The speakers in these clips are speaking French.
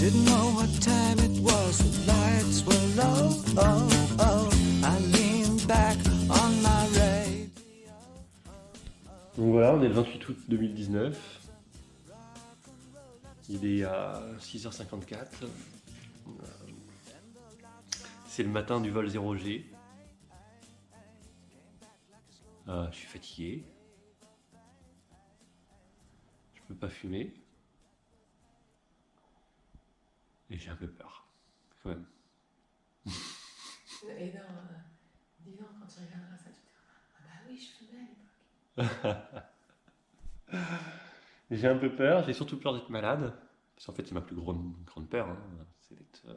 Didn't know what time it was, the lights were low. Oh, oh, I leaned back on my radio. Donc voilà, on est le 28 août 2019. Il est à 6h54. C'est le matin du vol 0G. Je suis fatigué. Je peux pas fumer. Et j'ai un peu peur, quand même. Et non, dis donc, quand tu regarderas ça, tu te diras, ah bah oui, je fumais à l'époque. J'ai un peu peur, j'ai surtout peur d'être malade. Parce qu'en fait, c'est ma plus grande peur. Hein. C'est d'être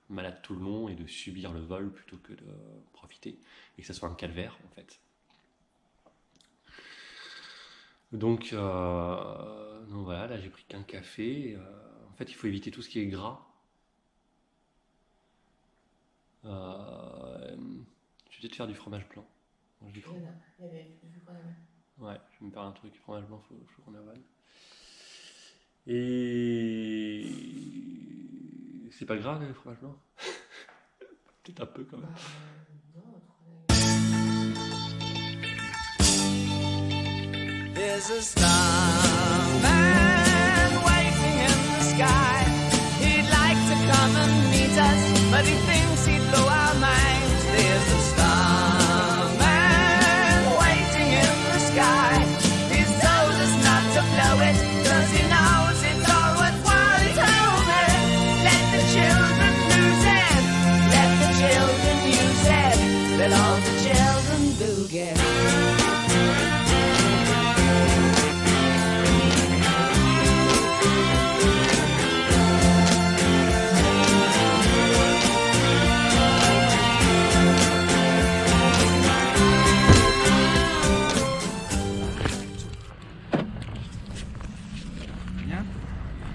malade tout le long et de subir le vol plutôt que de profiter. Et que ça soit un calvaire, en fait. Donc voilà, là j'ai pris qu'un café. En fait, il faut éviter tout ce qui est gras. Je vais peut-être faire du fromage blanc. Il y avait vu qu'on avait. Ouais, je vais me faire un truc, fromage blanc, faut qu'on avale. Et c'est pas grave le fromage blanc. Peut-être un peu quand même. Non, There's a starman waiting in the sky. He'd like to come and meet us, but he thinks he'd blow our minds. There's a starman waiting in the sky. He's told us not to blow it, 'cause he knows it's all worthwhile. He told me, let the children lose it, let the children use it, let all the children boogie.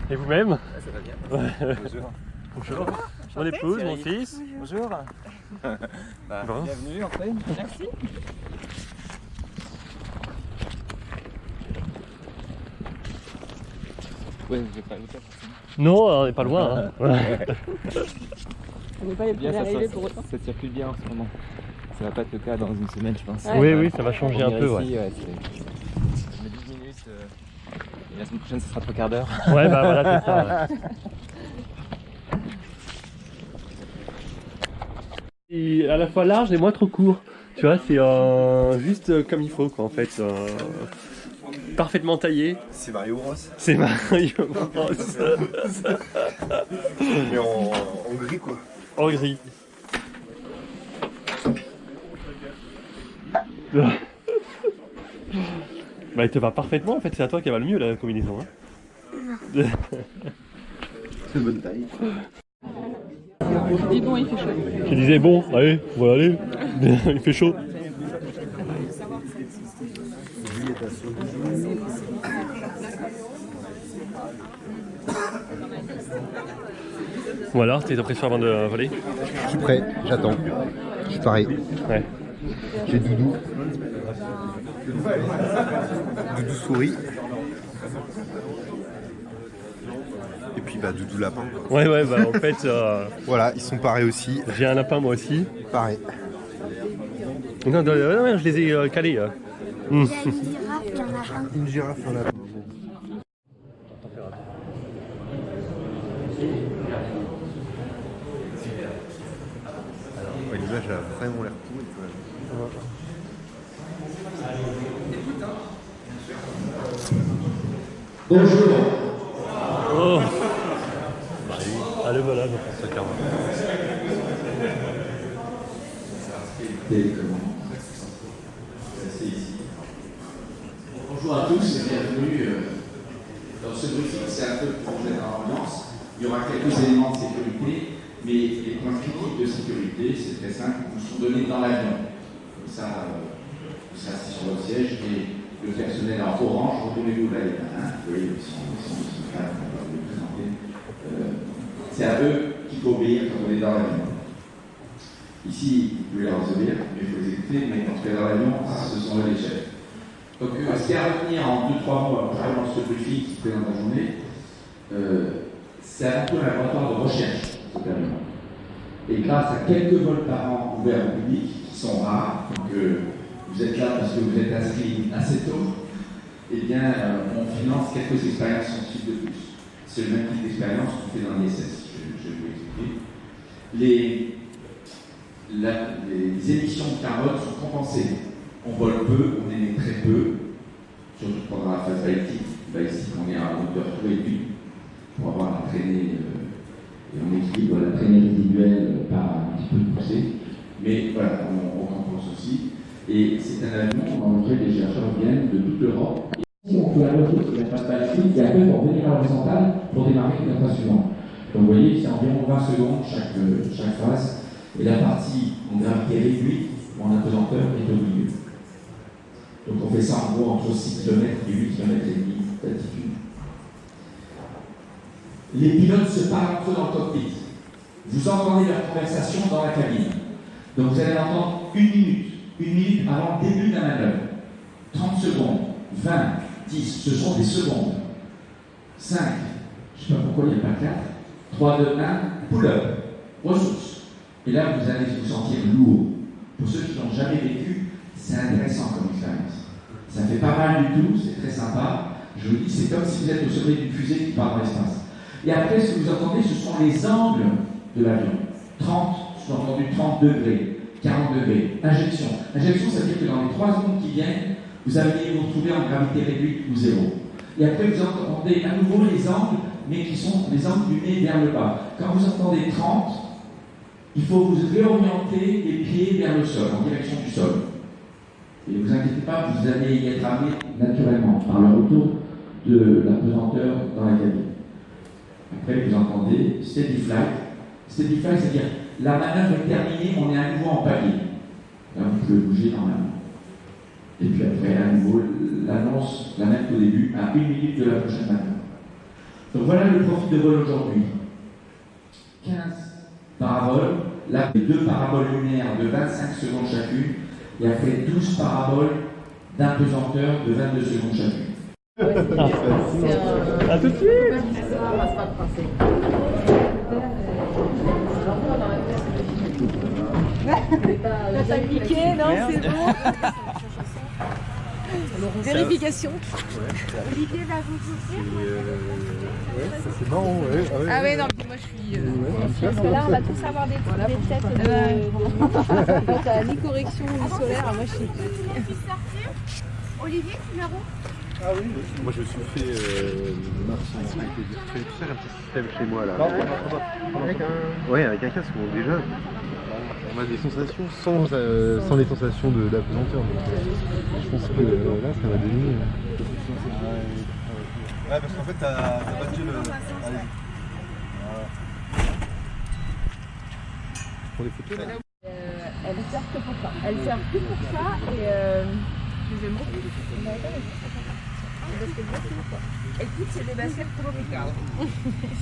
Et vous-même? Ça va bien. Bonjour. Bonjour. Mon épouse, mon fils. Bonjour. Bon. Bienvenue, entrez. Merci. Ouais, vous n'êtes pas à l'hôtel. Non, on n'est pas loin. Hein. On n'est pas les Bien, premiers ça, arrivés pour autant. ça circule bien en ce moment. Ça va pas être le cas dans une semaine, je pense. Ouais. Oui, oui, ça va changer un peu. Ici, Ouais, ouais, c'est 10 minutes. Et la semaine prochaine, ce sera 3 quarts d'heure. ouais bah voilà, c'est ça. Ouais. Et à la fois large et moins trop court. Tu vois, c'est juste comme il faut, quoi, en fait. Parfaitement taillé. C'est Mario Bros. C'est Mario Bros. Mais en gris quoi. En gris. Bah il te va parfaitement en fait, c'est à toi qui va le mieux la combinaison. Hein. C'est bonne taille. Dis bon, il fait chaud. Je disais bon, allez, on va aller. Il fait chaud. Ou alors, t'es prêt avant de voler? Je suis prêt, j'attends. Je suis pareil. Ouais. J'ai Doudou. Doudou souris. Et puis bah Doudou lapin. Ouais, ouais, bah en fait, Voilà, ils sont pareils aussi. j'ai un lapin moi aussi. Pareil. Non, non, non, je les ai calés. Il y a une girafe et un lapin. Une girafe et un lapin. Ouais, l'image a vraiment l'air pourrie. Bonjour. Oh. Allez, voilà, je pense ça carrément. Bonjour à tous et bienvenue dans ce briefing. C'est un peu pour vous mettre en ambiance. Il y aura quelques éléments de sécurité, mais les points critiques de sécurité, c'est très simple, vous sont donnés dans l'avion. Comme ça, vous serez assis sur votre siège et le personnel en orange, retournez-vous là, vous voyez, ils sont là, on va vous les présenter. C'est à eux qu'il faut obéir quand on est dans l'avion. Ici, vous pouvez leur obéir, mais il faut les écouter, mais en tout cas dans l'avion, ce sont eux les chefs. Donc, ce qu'il y a à retenir en 2-3 mots après dans ce briefing qui présente la journée, c'est avant tout un laboratoire de recherche, cet avion. Et grâce à quelques vols par an ouverts au public, qui sont rares, donc vous êtes là parce que vous êtes inscrit assez tôt, eh bien, on finance quelques expériences scientifiques de plus. C'est le même type d'expérience qu'on fait dans l'ISS, je vais vous expliquer. Les émissions de carbone sont compensées. On vole peu, on émet très peu, surtout pendant la phase balistique. On est à une hauteur trop réduite pour avoir la traînée, et on équilibre la traînée résiduelle par un petit peu de poussée. Mais voilà, on compense aussi. Et c'est un avion dans lequel les chercheurs viennent de toute l'Europe. Si on fait la ressource de la phase balistique, et après pour revenir à l'horizontale pour démarrer la phase suivante. Donc vous voyez, c'est environ 20 secondes chaque phase. Et la partie en gravité réduite, ou en apesanteur, est au milieu. Donc on fait ça en gros entre 6 km et 8 km et demi d'altitude. Les pilotes se parlent entre eux dans le cockpit. Vous entendez leur conversation dans la cabine. Donc vous allez entendre une minute avant le début de la manœuvre. 30 secondes, 20, 10, ce sont des secondes. 5, je ne sais pas pourquoi il n'y a pas 4, 3, 2, 1, pull-up, ressources. Et là, vous allez vous sentir lourd. Pour ceux qui n'ont jamais vécu, c'est intéressant comme expérience. Ça fait pas mal du tout, c'est très sympa. Je vous dis, c'est comme si vous êtes au sommet d'une fusée qui part dans l'espace. Et après, ce que vous entendez, ce sont les angles de l'avion. 30, j'ai entendu 30 degrés, 40 degrés. Injection. Injection, ça veut dire que dans les 3 secondes qui viennent, vous allez vous retrouver en gravité réduite ou zéro. Et après, vous entendez à nouveau les angles, mais qui sont les angles du nez vers le bas. Quand vous entendez 30, il faut vous réorienter les pieds vers le sol, en direction du sol. Et ne vous inquiétez pas, vous allez y être amené naturellement par le retour de la pesanteur dans la cabine. Après, vous entendez steady flight. Steady flight, c'est-à-dire la manœuvre est terminée, on est à nouveau en palier. Là, vous pouvez bouger normalement. Et puis après, à nouveau, l'annonce, la même qu'au début, à 1 minute de la prochaine manœuvre. Donc voilà le profil de vol aujourd'hui. 15 paraboles, là, 2 paraboles lunaires de 25 secondes chacune, et après 12 paraboles d'apesanteur de 22 secondes chacune. À tout de suite. T'as cliqué, non, c'est bon. Vérification. Olivier va vous souffrir. C'est marrant, ouais. Ah ouais, non, puis moi je suis... Parce que là, on va tous avoir des têtes Quand t'as ni correction ni solaire, moi je suis... Olivier, numéro. Ah oui, moi je me suis fait mars en réalité virtuelle, tout ça, j'ai un petit système chez moi là. Ouais, avec un casque, bon, déjà. On a des sensations sans les sensations de la pesanteur. Je pense que là, ça va dénouer. Ouais, parce qu'en fait, t'as battu le. Allez-y. Pour les photos là. Elle sert que pour ça. Elle sert que pour ça et... Excusez-moi. Écoute, c'est des baskets tropicales.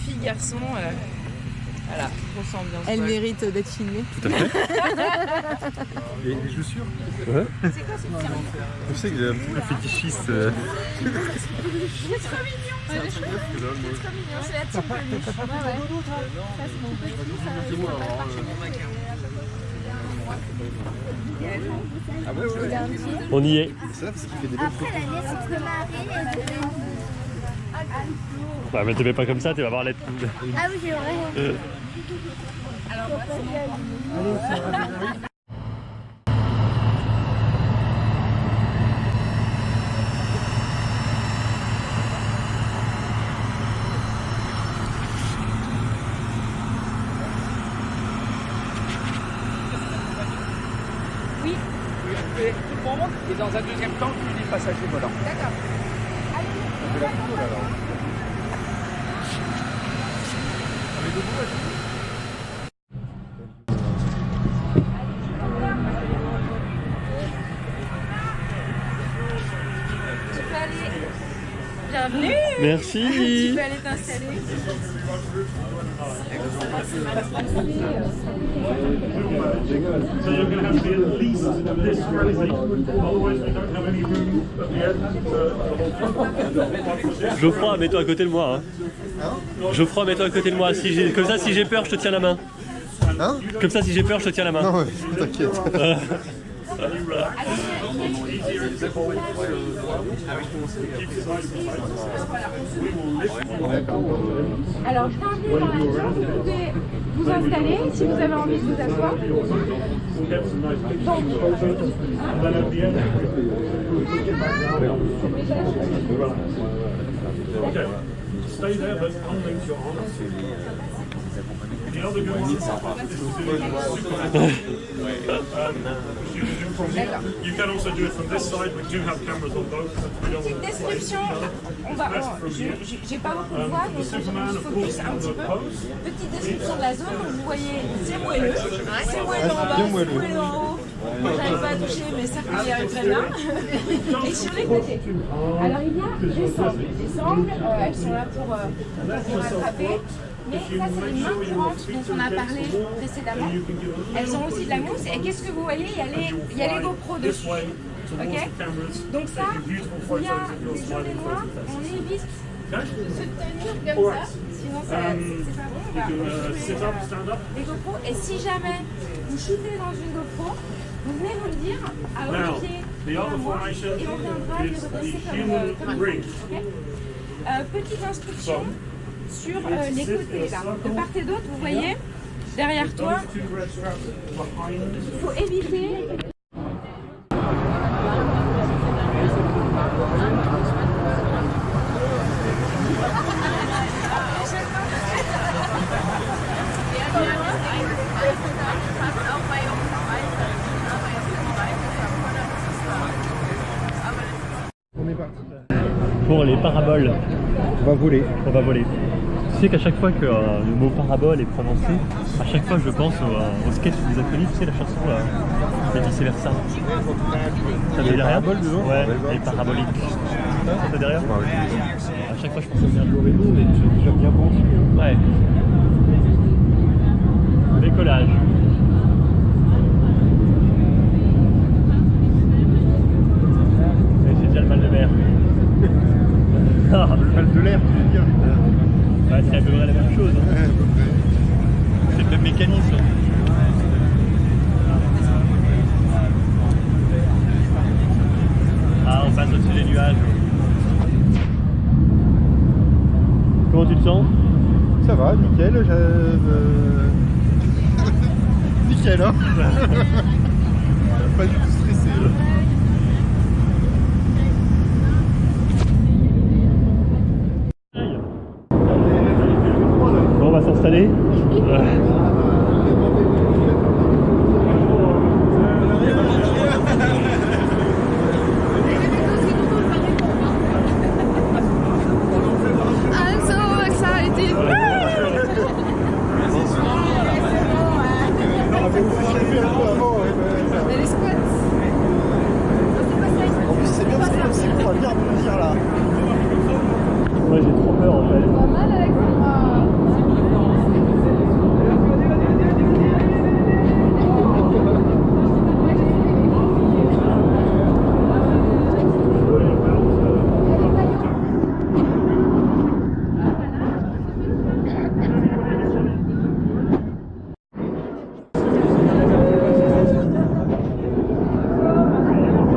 Filles, garçons, voilà, grosse ambiance. Elle mérite d'être filmée. Tout à fait. Et les chaussures. Ouais. C'est quoi ce petit ring? Je sais que j'ai un petit peu fétichiste. C'est trop mignon. C'est trop mignon, c'est la team peluche. Ça, c'est mon petit, ça. Ah ouais, ouais. On y est. C'est ça parce qu'il fait des belles photos. Après, la laisse entre marine et Ouais, mais te mets pas comme ça, tu vas voir la. Ah oui, c'est vrai. Alors, moi, c'est mon... Tout le monde et dans un deuxième temps, tous les passagers volants. D'accord. On fait la photo là alors. On est debout là, Tu peux aller. Bienvenue. Merci. Tu peux aller t'installer. So you're going to have to be at least this crazy, otherwise we don't have any room at the end. Geoffroy, mets-toi à côté de moi. Hein. Geoffroy, mets-toi à côté de moi. Comme ça, si j'ai peur, je te tiens la main. Hein? Comme ça, si j'ai peur, je te tiens la main. Non, ouais, t'inquiète. Alors, je t'invite dans la chambre, vous pouvez vous installer si vous avez envie de vous asseoir. Okay, stay there but unlink your arms. The other good one is you can also do it from this side. We do have cameras on both. Petite description, j'ai pas beaucoup de voix, donc je focus un petit peu. Petite description de la zone, donc vous voyez, c'est moelleux en bas, c'est moelleux en haut. Moi j'arrive pas à toucher, mais ça peut y arriver très bien. Et sur les côtés. Alors il y a des sangles. Les sangles, elles sont là pour rattraper. Mais ça, c'est les mains courantes dont on a parlé précédemment. Elles ont aussi de la mousse. Et qu'est-ce que vous voyez? Il y a les GoPro dessus. Ok? Donc ça, il y a des journées noires, on évite se tenir comme ça. Sinon, c'est pas bon. On va les GoPro. Et si jamais vous shootez dans une GoPro, vous venez nous le dire à Olivier et à moi, et on viendra les redresser comme une okay? Petite instruction sur les côtés là, de part et d'autre, vous voyez, derrière toi, il faut éviter. On est parti. Pour les paraboles. On va voler. On va voler. Tu sais qu'à chaque fois que le mot parabole est prononcé, à chaque fois je pense au sketch des acolytes, tu sais la chanson et vice versa. Ça te dit rien? Ouais, les paraboliques. Ça te dit rien? À chaque fois je pense à ça. Mais tu as déjà bien pensé. Ouais. Décollage. Et j'ai déjà le mal de mer. Le mal de l'air, tu veux dire? Ouais, c'est à peu près la même chose. Hein. Ouais, à peu près. C'est le même mécanisme. Ah, on passe au-dessus des nuages. Comment tu te sens? Ça va, nickel. Nickel, hein. Pas du tout stressé. Bon, on va s'installer. I'm so excited! Et les squats? En plus, c'est bien parce que c'est qu'on va bien rebondir là. Moi j'ai trop peur en fait. Pas mal Alexandra!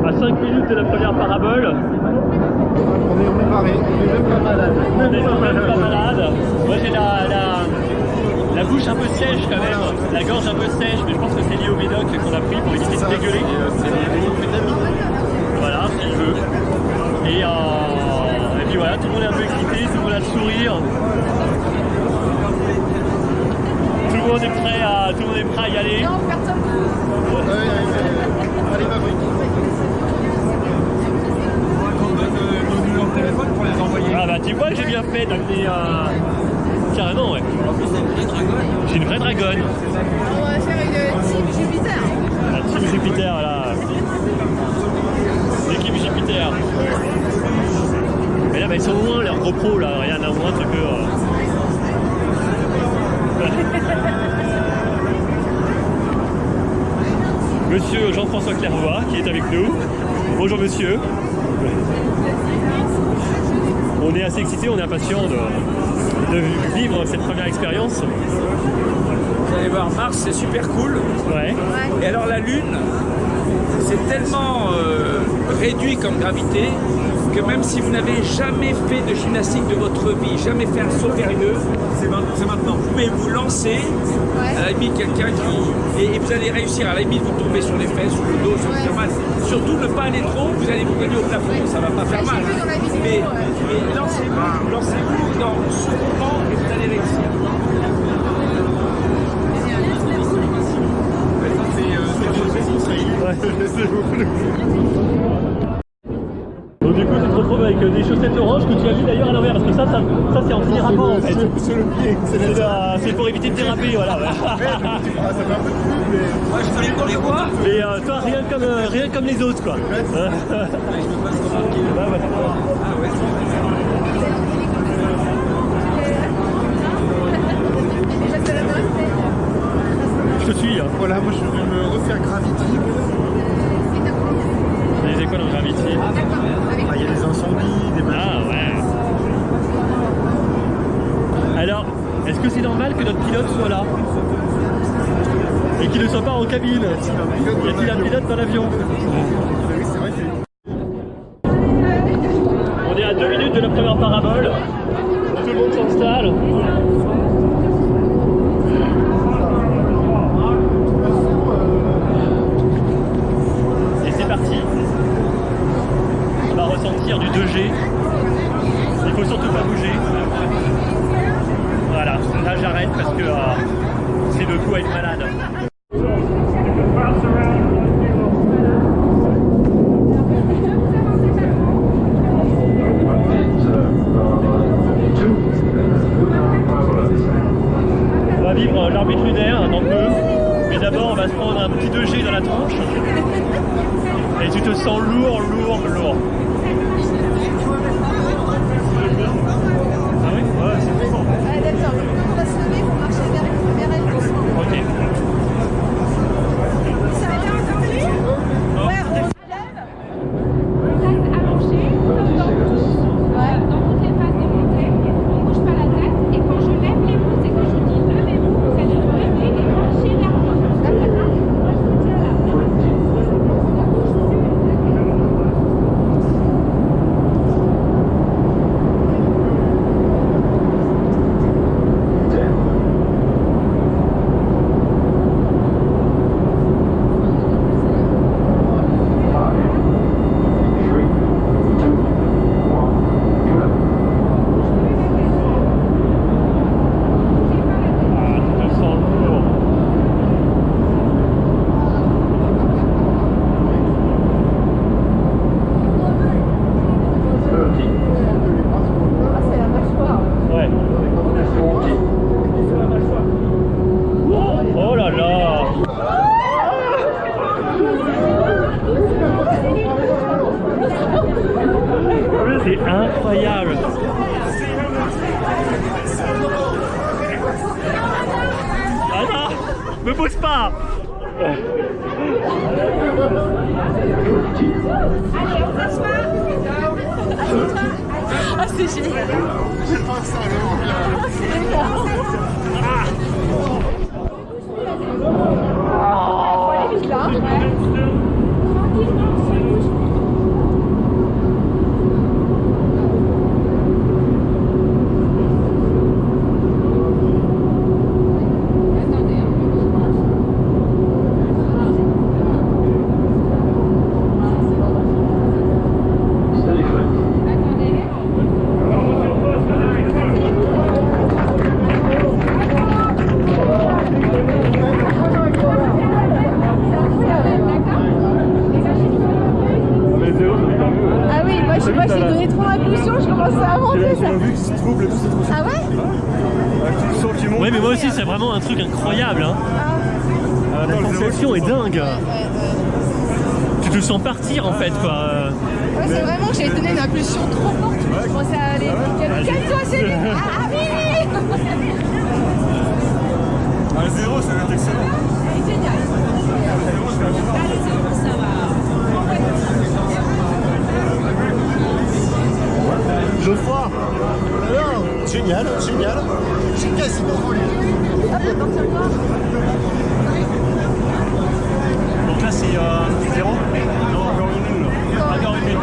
À 5 minutes de la première parabole. On est préparé, on est même pas malade. On est quand même pas malade. Moi j'ai la bouche un peu sèche quand même, la gorge un peu sèche, mais je pense que c'est lié au médoc qu'on a pris pour éviter de dégueuler. C'est des vitamines. Voilà, s'il veut. Et puis voilà, tout le monde est un peu excité, tout le monde a le sourire. Tout le monde est prêt à y aller. Non, personne ne bouge. Allez, Maverick. Ah bah tu vois que j'ai bien fait d'amener carrément ouais. J'ai une vraie dragonne. On va faire une team Jupiter. La team Jupiter là. L'équipe Jupiter. Mais là, bah, ils sont loin, leurs GoPro, là, rien à moins, truc que... Monsieur Jean-François Clairvoy qui est avec nous. Bonjour monsieur. On est assez excités, on est impatients de vivre cette première expérience. Vous allez voir, Mars c'est super cool. Ouais. Et alors la Lune, c'est tellement réduit comme gravité que même si vous n'avez jamais fait de gymnastique de votre vie, jamais fait un saut périlleux, c'est maintenant. Vous pouvez vous lancer, à la limite quelqu'un qui... Et vous allez réussir, à la limite vous tombez sur les fesses, sur le dos, ça va faire mal. Surtout ne pas aller trop, vous allez vous gagner au plafond, ça va pas faire mal. Mais lancez-vous dans ce moment et vous allez réussir. Donc du coup tu te retrouves avec des chaussettes oranges que tu as mis d'ailleurs à l'envers parce que ça c'est en dérapant en fait. Sur le pied, C'est pour éviter de déraper, voilà. ça fait un peu de pub, mais... Moi je te les dans les bois. Mais toi rien comme les autres quoi. Je te suis. Hein. Voilà, moi je vais me refaire Gravity. Les écoles en Gravity. Ah, il y a des incendies, des machins. Ah ouais. Alors, est-ce que c'est normal que notre pilote soit là et qu'il ne soit pas en cabine? Y a-t-il un pilote dans l'avion? Oui, c'est vrai que... On est à 2 minutes de la première parabole. Tout le monde s'installe. Et c'est parti. On va ressentir du 2G. Il faut surtout pas bouger. Voilà, là j'arrête parce que c'est le coup à être malade. On va vivre l'orbite lunaire dans peu, mais d'abord on va se prendre un petit 2G dans la tronche. Et tu te sens lourd. Ah oui? Ouais, c'est bon. D'accord, on va se lever pour marcher vers elle doucement. Ok. Ça a été entendu? Ouais, on se lève. Tête allongée, comme dans toutes les phases de montée. On ne bouge pas la tête. Et quand je lève les pouces et que je dis levez-vous, vous allez vous lever et marcher vers moi. D'accord? Moi, je me tiens là. Tu te sens lourd. C'est la mâchoire. Ouais. Oh là là. C'est incroyable. Ah non, me pousse pas. Allez, on s'assoit. Ah, c'est génial. J'ai pas ça, non. C'est énorme. Faut aller vite là. Ah oui, moi je sais pas, j'ai donné trop d'impulsion, je commence à monter ça. Vu que c'est trouble et tout, c'est trop Ah ouais? Tu sens qu'il monte. Ouais, mais moi aussi c'est vraiment un truc incroyable. Hein. La sensation est dingue. Tu te sens partir en fait quoi. Moi, c'est vraiment, j'ai donné une impulsion trop forte. Je pensais à aller. Calme-toi, c'est lui. Ah oui. Un 0, ça va être excellent. Génial. Allez, c'est bon, ça va. Geoffroy. Alors, génial, génial. J'ai quasiment volé. Hop, attention-toi. Donc là, c'est 0. Non, encore une nulle. Encore une nulle.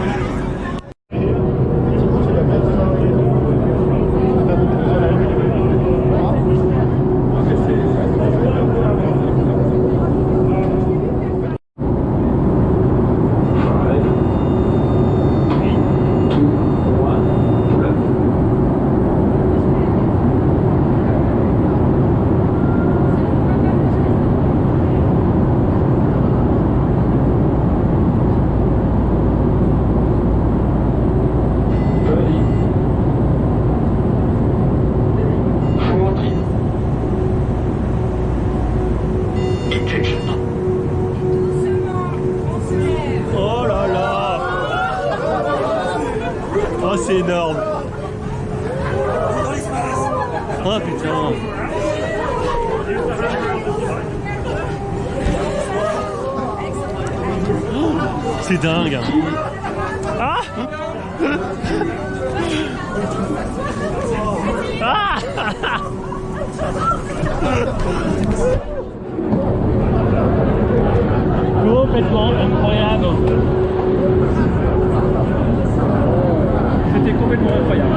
Oh là là. Oh, c'est énorme. Oh putain. C'est dingue. Ah. Ah. Complètement incroyable. C'était complètement incroyable.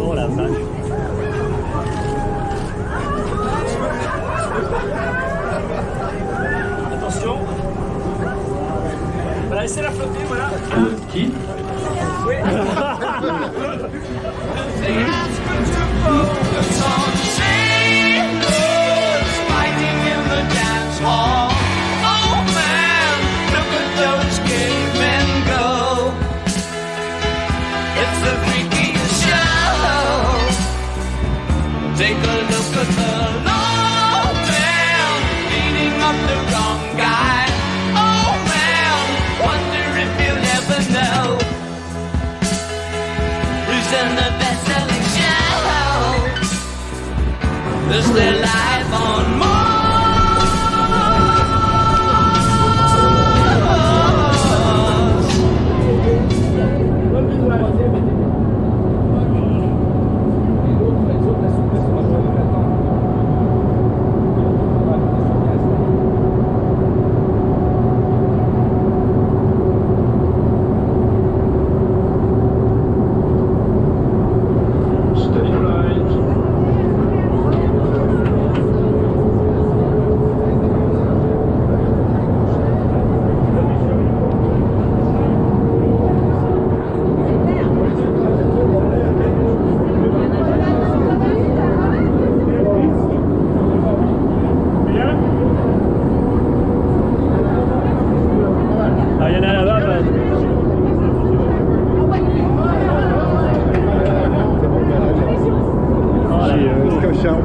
Oh la vache. Attention. Voilà, laissez-la flotter, voilà. Qui? Oui. Take a look at the long man beating up the wrong guy. Oh man, wonder if you'll ever know who's in the best-selling show. Is their life on Mars?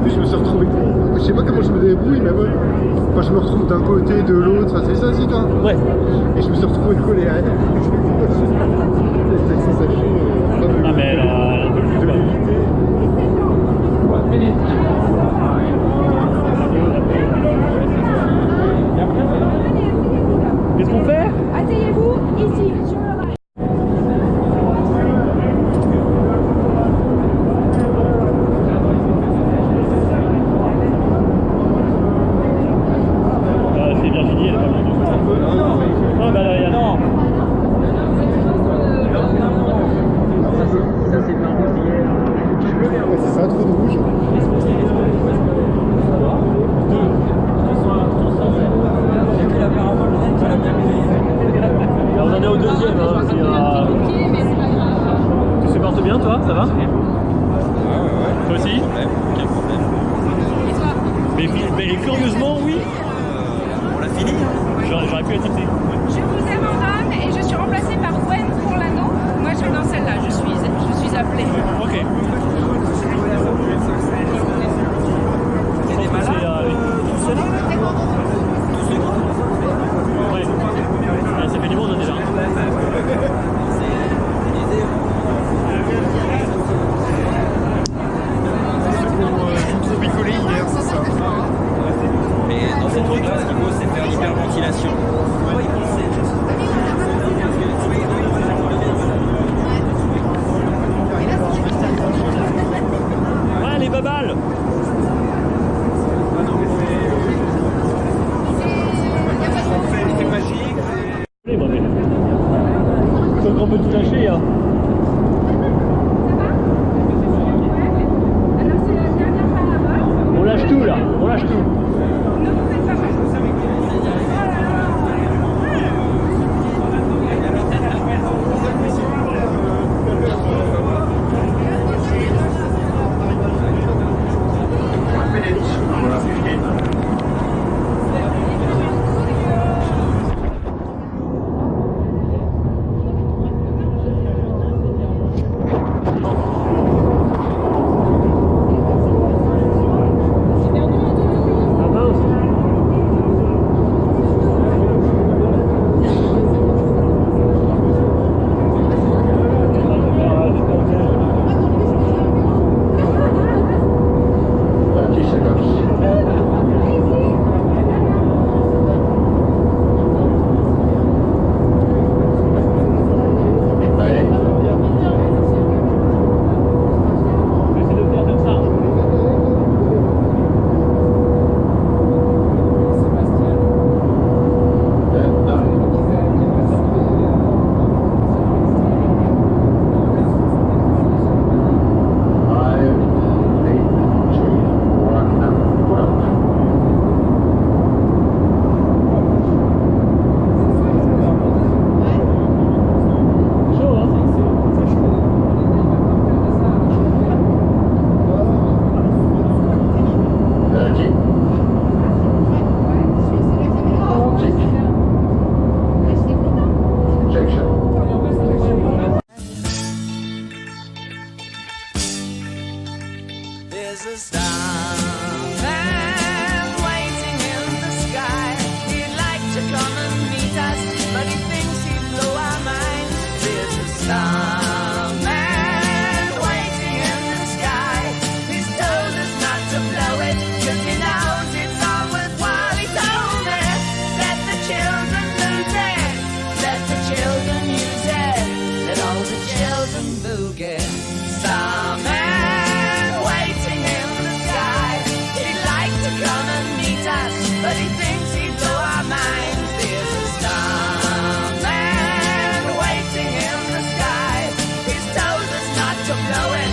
puis je me suis retrouvé. Je sais pas comment je me débrouille, mais ouais. Enfin, je me retrouve d'un côté, de l'autre. Enfin, c'est ça, si toi. Ouais. Et je me suis retrouvé collé à elle. Ah, mais elle a un peu plus de Qu'est-ce qu'on fait? Asseyez-vous ici, sur le rail. C'est Virginie, elle est pas mal. Non, bah là, il y a non. Ça c'est bien rouge d'hier. C'est ça, trop de rouge. Alors, on en est au deuxième. Hein, tu supportes bien, toi? Ça va? Toi aussi? Quel problème? Mais curieusement, oui. On l'a fini. J'aurais pu accepter. Je vous abandonne et je suis remplacée par Gwen pour l'anneau. Moi je vais dans celle-là, je suis appelée. Ok. C'est celle-là? Ouais. Ah, ça fait du monde déjà. Trop picolé hier, c'est ça. Mais dans ces trucs-là, ce qu'il faut, c'est faire l'hyperventilation. Ouais, les babales. C'est magique. Donc on peut tout lâcher, hein. Alors c'est la dernière parabole. On lâche tout là, on lâche tout. Ne vous faites pas mal. There's a starman waiting in the sky. He'd like to come and meet us, but he thinks he'd blow our minds. There's a starman waiting in the sky. He's told us not to blow it, 'cause he knows it's all worthwhile. He told me, let the children lose it, let the children use it, let all the children boogie. Starman waiting in the sky. He'd like to come and meet us, but he thinks he'd blow our minds. There's a starman waiting in the sky. He's told us not to blow it,